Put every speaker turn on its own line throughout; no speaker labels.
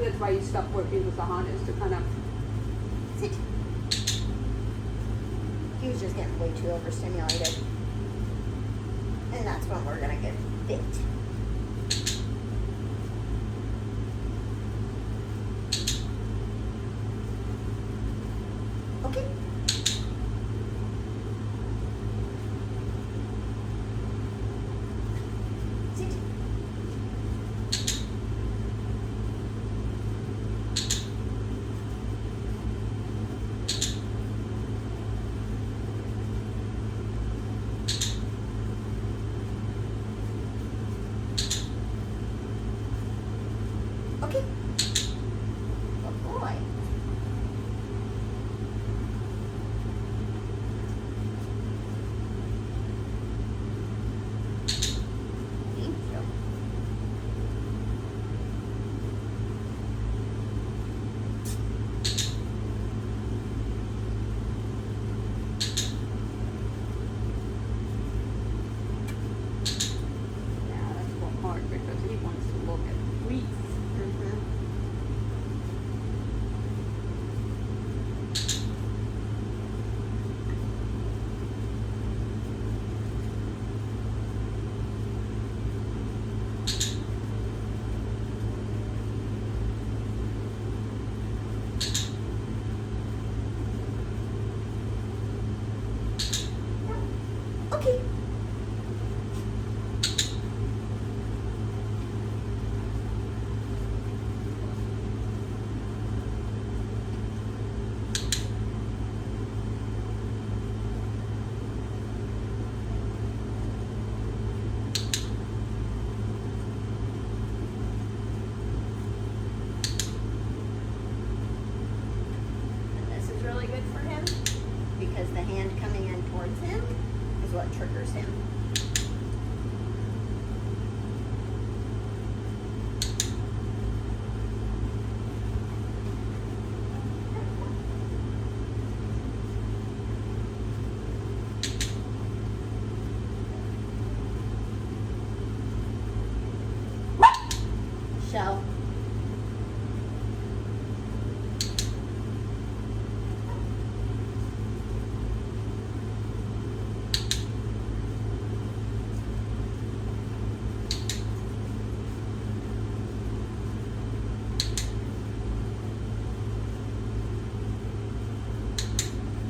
think that's why you stopped working with the harness, to kind of.
Sit. He was just getting way too overstimulated. And that's when we're gonna get fit. Okay. Sit. Okay. Good boy. Thank you.
Yeah, that's what hard because he wants to look at Reese.
Mm-hmm. Okay. And this is really good for him because the hand coming in towards him is what triggers him. Shell.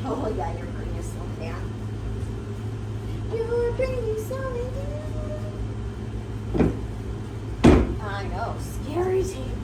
Oh yeah, your brain is slowing down. Your brain is slowing down. I know, scary team.